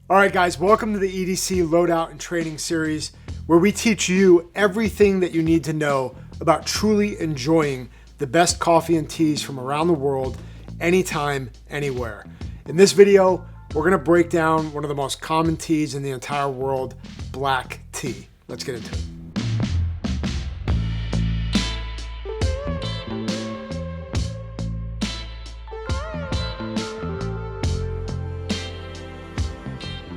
All right, guys, welcome to the EDC Loadout and Training Series, where we teach you everything that you need to know about truly enjoying the best coffee and teas from around the world, anytime, anywhere. In this video, we're gonna break down one of the most common teas in the entire world, black tea. Let's get into it.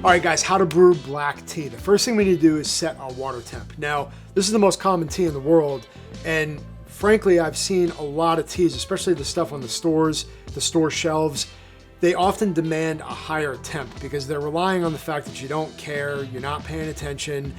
All right, guys, how to brew black tea. The first thing we need to do is set our water temp. Now, this is the most common tea in the world, and frankly, I've seen a lot of teas, especially the stuff on the store shelves. They often demand a higher temp because they're relying on the fact that you don't care, you're not paying attention,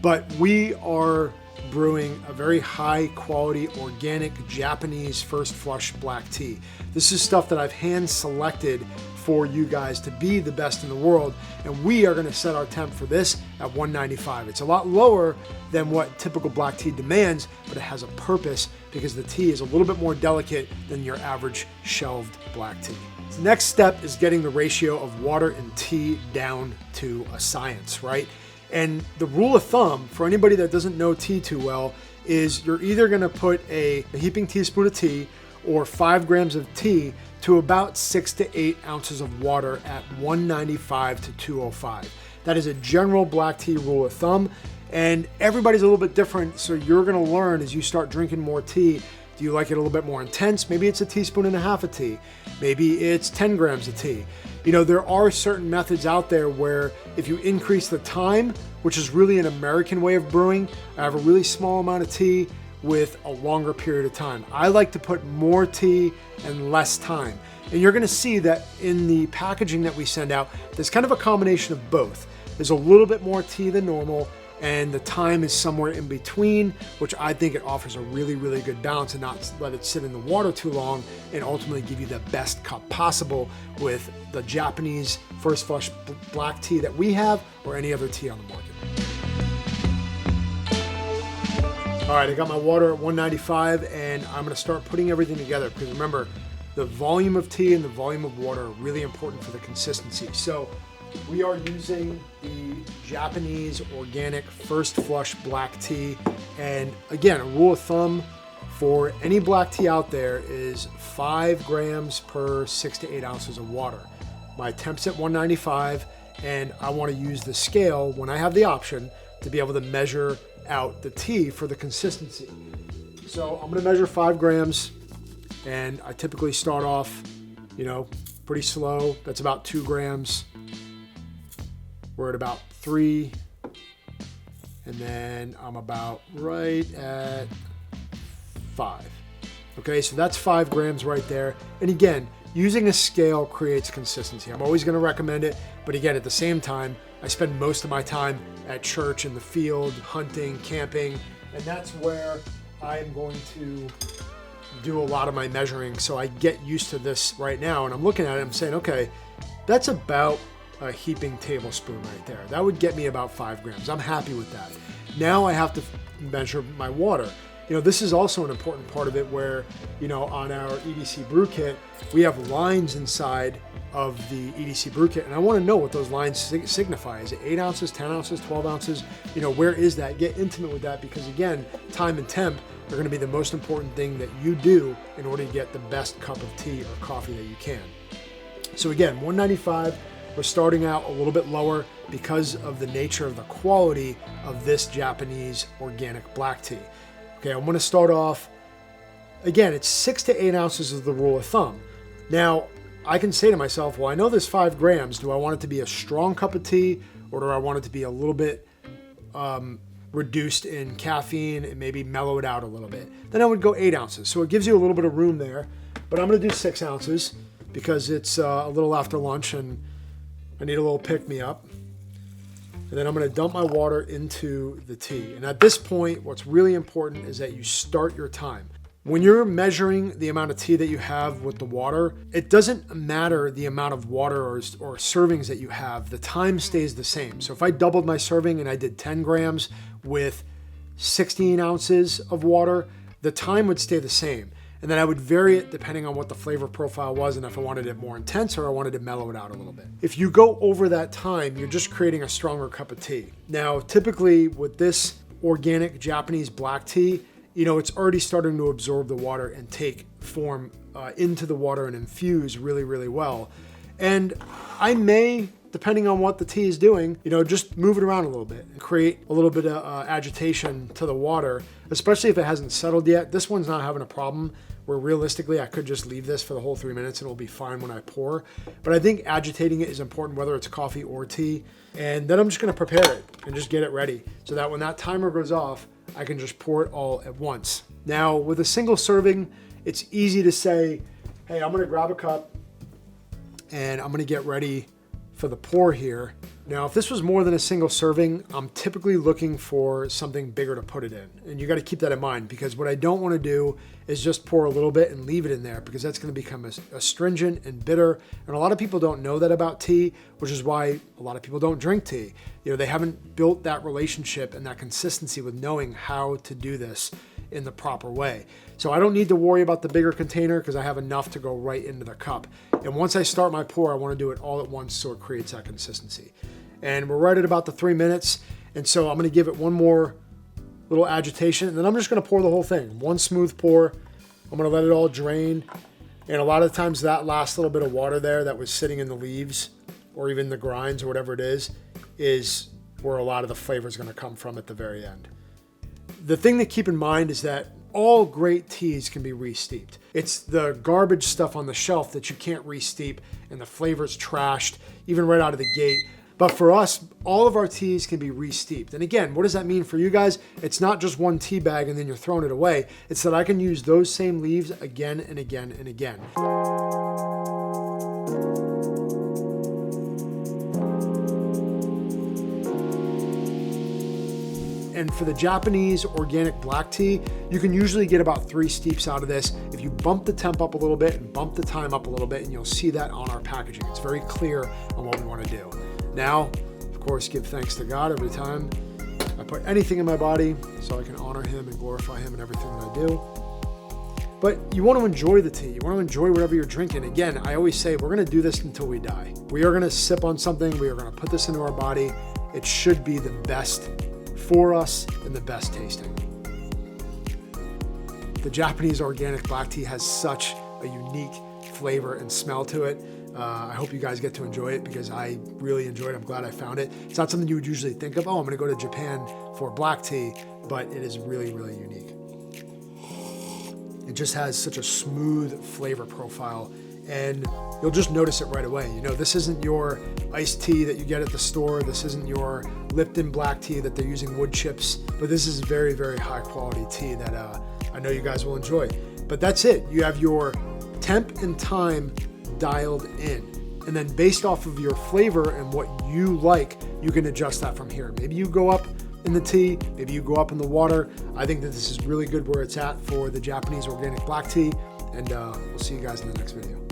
but we are brewing a very high quality organic Japanese first flush black tea. This is stuff that I've hand selected for you guys to be the best in the world, and we are going to set our temp for this at 195. It's a lot lower than what typical black tea demands, but it has a purpose because the tea is a little bit more delicate than your average shelved black tea. The next step is getting the ratio of water and tea down to a science, right? And the rule of thumb for anybody that doesn't know tea too well is you're either going to put a heaping teaspoon of tea or 5 grams of tea to about 6 to 8 ounces of water at 195 to 205. That is a general black tea rule of thumb, and everybody's a little bit different, so you're gonna learn as you start drinking more tea. Do you like it a little bit more intense? Maybe it's a teaspoon and a half of tea. Maybe it's 10 grams of tea. You know, there are certain methods out there where if you increase the time, which is really an American way of brewing, I have a really small amount of tea with a longer period of time. I like to put more tea and less time. And you're gonna see that in the packaging that we send out, there's kind of a combination of both. There's a little bit more tea than normal, and the time is somewhere in between, which I think it offers a really, really good balance and not let it sit in the water too long and ultimately give you the best cup possible with the Japanese first flush black tea that we have or any other tea on the market. All right, I got my water at 195 and I'm gonna start putting everything together because remember, the volume of tea and the volume of water are really important for the consistency. So we are using the Japanese organic first flush black tea. And again, a rule of thumb for any black tea out there is 5 grams per 6 to 8 ounces of water. My temp's at 195 and I wanna use the scale when I have the option to be able to measure out the tea for the consistency. So I'm gonna measure 5 grams and I typically start off, pretty slow. That's about 2 grams. We're at about 3. And then I'm about right at 5. Okay, so that's 5 grams right there. And again, using a scale creates consistency. I'm always gonna recommend it, but again, at the same time, I spend most of my time at church, in the field, hunting, camping, and that's where I'm going to do a lot of my measuring. So I get used to this right now, and I'm looking at it, I'm saying, okay, that's about a heaping tablespoon right there. That would get me about 5 grams. I'm happy with that. Now I have to measure my water. This is also an important part of it where, on our EDC Brew Kit, we have lines inside of the EDC Brew Kit, and I want to know what those lines signify. Is it 8 ounces, 10 ounces, 12 ounces? Where is that? Get intimate with that because, again, time and temp are going to be the most important thing that you do in order to get the best cup of tea or coffee that you can. So again, 195, we're starting out a little bit lower because of the nature of the quality of this Japanese organic black tea. Okay, I'm going to start off, again, it's 6 to 8 ounces is the rule of thumb. Now, I can say to myself, well, I know there's 5 grams. Do I want it to be a strong cup of tea or do I want it to be a little bit reduced in caffeine and maybe mellow it out a little bit? Then I would go 8 ounces. So it gives you a little bit of room there, but I'm going to do 6 ounces because it's a little after lunch and I need a little pick-me-up. And then I'm going to dump my water into the tea. And at this point, what's really important is that you start your time. When you're measuring the amount of tea that you have with the water, it doesn't matter the amount of water or servings that you have. The time stays the same. So if I doubled my serving and I did 10 grams with 16 ounces of water, the time would stay the same. And then I would vary it depending on what the flavor profile was and if I wanted it more intense or I wanted to mellow it out a little bit. If you go over that time, you're just creating a stronger cup of tea. Now, typically with this organic Japanese black tea, it's already starting to absorb the water and take form into the water and infuse really, really well. And I may, depending on what the tea is doing, just move it around a little bit and create a little bit of agitation to the water, especially if it hasn't settled yet. This one's not having a problem where realistically I could just leave this for the whole 3 minutes and it'll be fine when I pour. But I think agitating it is important, whether it's coffee or tea. And then I'm just gonna prepare it and just get it ready so that when that timer goes off, I can just pour it all at once. Now, with a single serving, it's easy to say, hey, I'm gonna grab a cup and I'm gonna get ready for the pour here. Now, if this was more than a single serving, I'm typically looking for something bigger to put it in. And you gotta keep that in mind, because what I don't wanna do is just pour a little bit and leave it in there, because that's gonna become astringent and bitter. And a lot of people don't know that about tea, which is why a lot of people don't drink tea. They haven't built that relationship and that consistency with knowing how to do this in the proper way. So I don't need to worry about the bigger container because I have enough to go right into the cup. And once I start my pour, I want to do it all at once so it creates that consistency. And we're right at about the 3 minutes. And so I'm going to give it one more little agitation, and then I'm just going to pour the whole thing. One smooth pour. I'm going to let it all drain. And a lot of times that last little bit of water there that was sitting in the leaves or even the grinds or whatever it is where a lot of the flavor is going to come from at the very end. The thing to keep in mind is that all great teas can be re-steeped. It's the garbage stuff on the shelf that you can't re-steep and the flavor's trashed, even right out of the gate. But for us, all of our teas can be re-steeped. And again, what does that mean for you guys? It's not just one tea bag and then you're throwing it away. It's that I can use those same leaves again and again and again. And for the Japanese organic black tea, you can usually get about 3 steeps out of this if you bump the temp up a little bit and bump the time up a little bit, and you'll see that on our packaging. It's very clear on what we want to do. Now, of course, give thanks to God every time I put anything in my body so I can honor him and glorify him in everything that I do. But you want to enjoy the tea. You want to enjoy whatever you're drinking. Again, I always say we're going to do this until we die. We are going to sip on something. We are going to put this into our body. It should be the best for us and the best tasting. The Japanese organic black tea has such a unique flavor and smell to it. I hope you guys get to enjoy it because I really enjoyed it. I'm glad I found it. It's not something you would usually think of, oh, I'm gonna go to Japan for black tea, but it is really, really unique. It just has such a smooth flavor profile, and you'll just notice it right away. This isn't your iced tea that you get at the store. This isn't your Lipton black tea that they're using wood chips, but this is very, very high quality tea that I know you guys will enjoy. But that's it. You have your temp and time dialed in. And then based off of your flavor and what you like, you can adjust that from here. Maybe you go up in the tea, maybe you go up in the water. I think that this is really good where it's at for the Japanese organic black tea. And we'll see you guys in the next video.